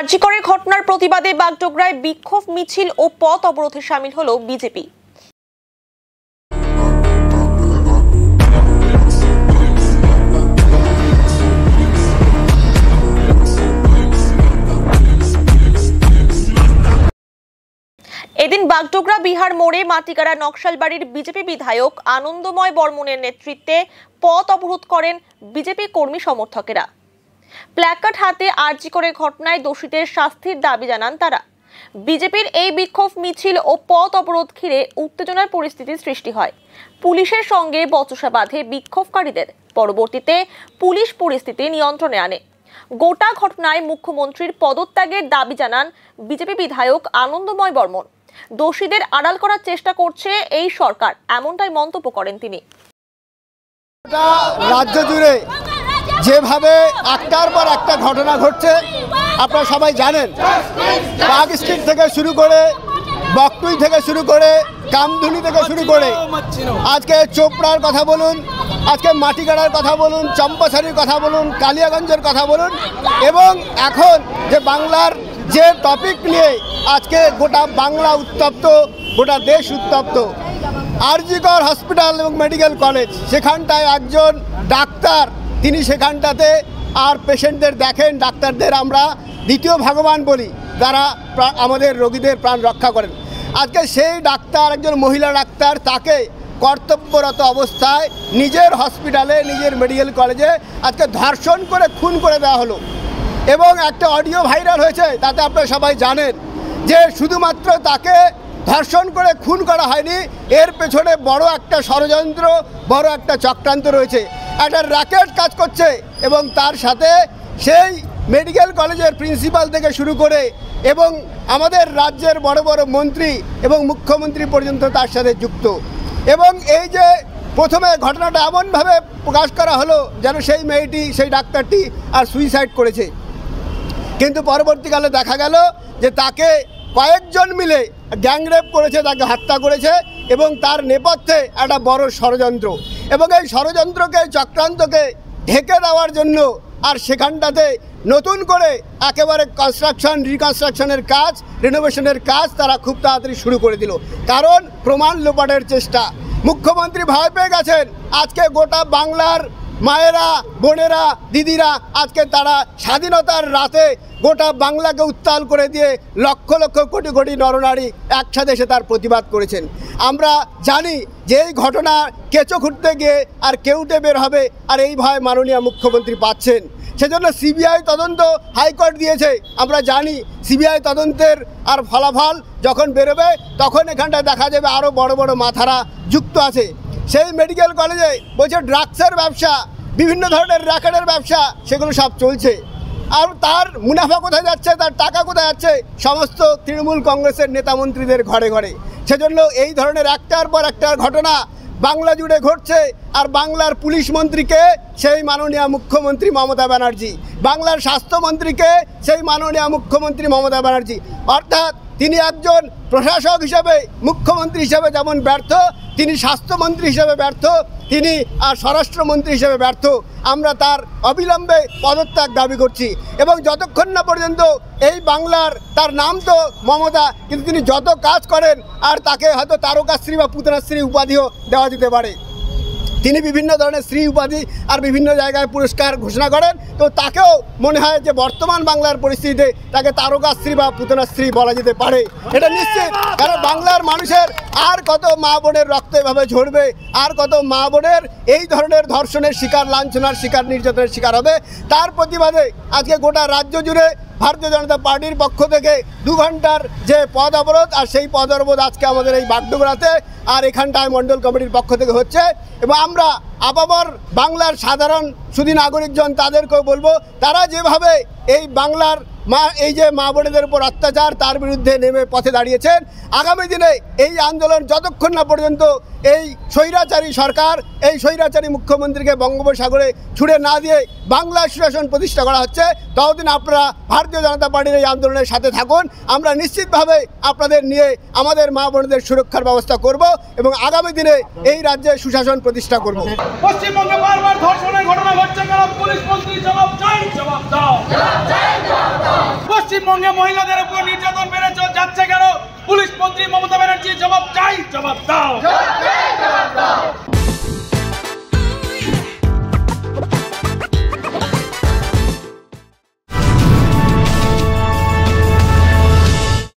আরজিকরের ঘটনার প্রতিবাদে বাগডোগরায় বিক্ষোভ মিছিল ও পথ অবরোধে শামিল হলো বিজেপি। এদিন বাগডোগরা বিহার মোড়ে মাটিগাড়া নকশালবাড়ির বিজেপি বিধায়ক আনন্দময় বর্মনের নেতৃত্বে পথ অবরোধ করেন বিজেপি কর্মী সমর্থকেরা। প্ল্যাকার্ড হাতে আরজিকরের ঘটনায় দোষীদের শাস্তির দাবি জানান তারা। বিজেপির এই বিক্ষোভ মিছিল ও পথ অবরোধ ঘিরে উত্তেজনার পরিস্থিতি সৃষ্টি হয়। পুলিশের সঙ্গে বচসা বাঁধে বিক্ষোভকারীদের। পরবর্তীতে পুলিশ পরিস্থিতি নিয়ন্ত্রণে আনে। গোটা ঘটনায় মুখ্যমন্ত্রীর পদত্যাগের দাবি জানান বিজেপি বিধায়ক আনন্দময় বর্মন। দোষীদের আড়াল করার চেষ্টা করছে এই সরকার, এমনটাই মন্তব্য করেন তিনি। রাজ্য জুড়ে যেভাবে একটার পর একটা ঘটনা ঘটছে আপনারা সবাই জানেন। বাগ স্ট্রিট থেকে শুরু করে বকটুই থেকে শুরু করে কামধুনি থেকে শুরু করে আজকে চোপড়ার কথা বলুন, আজকে মাটিগাড়ার কথা বলুন, চম্পাছড়ির কথা বলুন, কালিয়াগঞ্জের কথা বলুন, এবং এখন যে বাংলার যে টপিক নিয়ে আজকে গোটা বাংলা উত্তপ্ত, গোটা দেশ উত্তপ্ত। আরজিকর হসপিটাল এবং মেডিকেল কলেজ, সেখানটায় একজন ডাক্তার, তিনি সেখানটাতে আর পেশেন্টদের দেখেন। ডাক্তারদের আমরা দ্বিতীয় ভগবান বলি, যারা আমাদের রোগীদের প্রাণ রক্ষা করেন। আজকে সেই ডাক্তার, একজন মহিলা ডাক্তার, তাকে কর্তব্যরত অবস্থায় নিজের হসপিটালে, নিজের মেডিকেল কলেজে আজকে ধর্ষণ করে খুন করে দেওয়া হলো। এবং একটা অডিও ভাইরাল হয়েছে, তাতে আপনারা সবাই জানেন যে শুধুমাত্র তাকে ধর্ষণ করে খুন করা হয়নি, এর পেছনে বড় একটা ষড়যন্ত্র, বড় একটা চক্রান্ত রয়েছে, একটা র্যাকেট কাজ করছে। এবং তার সাথে সেই মেডিকেল কলেজের প্রিন্সিপাল থেকে শুরু করে এবং আমাদের রাজ্যের বড় বড় মন্ত্রী এবং মুখ্যমন্ত্রী পর্যন্ত তার সাথে যুক্ত। এবং এই যে প্রথমে ঘটনাটা এমনভাবে প্রকাশ করা হলো যেন সেই মেয়েটি, সেই ডাক্তারটি আর সুইসাইড করেছে, কিন্তু পরবর্তীকালে দেখা গেল যে তাকে কয়েকজন মিলে গ্যাংরেপ করেছে, তাকে হত্যা করেছে, এবং তার নেপথ্যে একটা বড় ষড়যন্ত্র। এবং এই ষড়যন্ত্রকে, চক্রান্তকে ঢেকে দেওয়ার জন্য আর সেখানটাতে নতুন করে একেবারে কনস্ট্রাকশন, রিকনস্ট্রাকশনের কাজ, রিনোভেশনের কাজ তারা খুব তাড়াতাড়ি শুরু করে দিল, কারণ প্রমাণ লোপাটের চেষ্টা। মুখ্যমন্ত্রী ভয় পেয়ে গেছেন। আজকে গোটা বাংলার মায়েরা, বোনেরা, দিদিরা আজকে তারা স্বাধীনতার রাতে গোটা বাংলাকে উত্তাল করে দিয়ে লক্ষ লক্ষ কোটি কোটি নরনারী একসাথে এসে তার প্রতিবাদ করেছেন। আমরা জানি যে এই ঘটনা কেঁচো খুঁড়তে গিয়ে আর কেউটে বের হবে, আর এই ভয় মাননীয় মুখ্যমন্ত্রী পাচ্ছেন। সেজন্য সিবিআই তদন্ত হাইকোর্ট দিয়েছে। আমরা জানি সিবিআই তদন্তের আর ফলাফল যখন বেরোবে তখন এখানটায় দেখা যাবে আরও বড় বড় মাথারা যুক্ত আছে। সেই মেডিকেল কলেজে বলছে ড্রাগসের ব্যবসা, বিভিন্ন ধরনের র্যাকেটের ব্যবসা, সেগুলো সব চলছে। আর তার মুনাফা কোথায় যাচ্ছে, তার টাকা কোথায় যাচ্ছে? সমস্ত তৃণমূল কংগ্রেসের নেতামন্ত্রীদের ঘরে ঘরে। সেজন্য এই ধরনের একটার পর একটা ঘটনা বাংলা জুড়ে ঘটছে। আর বাংলার পুলিশ মন্ত্রীকে সেই মাননীয় মুখ্যমন্ত্রী মমতা ব্যানার্জি, বাংলার স্বাস্থ্যমন্ত্রীকে সেই মাননীয় মুখ্যমন্ত্রী মমতা ব্যানার্জি। অর্থাৎ তিনি একজন প্রশাসক হিসেবে, মুখ্যমন্ত্রী হিসেবে যেমন ব্যর্থ, তিনি স্বাস্থ্যমন্ত্রী হিসেবে ব্যর্থ, তিনি আর স্বরাষ্ট্রমন্ত্রী হিসেবে ব্যর্থ। আমরা তার অবিলম্বে পদত্যাগ দাবি করছি। এবং যতক্ষণ না পর্যন্ত এই বাংলার, তার নাম তো মমতা, কিন্তু তিনি যত কাজ করেন, আর তাকে হয়তো তারকাশ্রী বা পুতনাশ্রী উপাধিও দেওয়া যেতে পারে। তিনি বিভিন্ন ধরনের শ্রী উপাধি আর বিভিন্ন জায়গায় পুরস্কার ঘোষণা করেন, তো তাকেও মনে হয় যে বর্তমান বাংলার পরিস্থিতিতে তাকে তারকাশ্রী বা পুতনাশ্রী বলা যেতে পারে, এটা নিশ্চিত। কারণ বাংলার মানুষের আর কত মা বোনের রক্ত এভাবে ঝরবে, আর কত মা বোনের এই ধরনের ধর্ষণের শিকার, লাঞ্ছনার শিকার, নির্যাতনের শিকার হবে। তার প্রতিবাদে আজকে গোটা রাজ্য জুড়ে ভারতীয় জনতা পার্টির পক্ষ থেকে 2 ঘন্টার যে পথ অবরোধ, আর সেই পথ অবরোধ আজকে আমাদের এই বাগডোগরাতে আর এখানটায় মণ্ডল কমিটির পক্ষ থেকে হচ্ছে। এবং আমরা আপামর বাংলার সাধারণ সুধী নাগরিকজন তাদেরকেও বলবো, তারা যেভাবে এই বাংলার এই যে মা বোনেদের উপর অত্যাচার, তার বিরুদ্ধে নেমে পথে দাঁড়িয়েছেন, আগামী দিনে এই আন্দোলন যতক্ষণ না পর্যন্ত এই স্বৈরাচারী সরকার, এই স্বৈরাচারী মুখ্যমন্ত্রীকে বঙ্গোপসাগরে ছুড়ে না দিয়ে বাংলা সুশাসন প্রতিষ্ঠা করা হচ্ছে, ততদিন আপনারা ভারতীয় জনতা পার্টির এই আন্দোলনের সাথে থাকুন। আমরা নিশ্চিতভাবে আপনাদের নিয়ে আমাদের মা বোনদের সুরক্ষার ব্যবস্থা করব এবং আগামী দিনে এই রাজ্যে সুশাসন প্রতিষ্ঠা করব। পশ্চিমবঙ্গে বারবার ধর্ষণের ঘটনা ঘটছে, কারণ পুলিশ মন্ত্রী জবাব চাই, জবাব দাও। পশ্চিম পশ্চিমবঙ্গে মহিলাদের উপর নির্যাতন বেড়ে যাচ্ছে কেন? পুলিশ মন্ত্রী মমতা ব্যানার্জি জবাব চাই, জবাব দাও।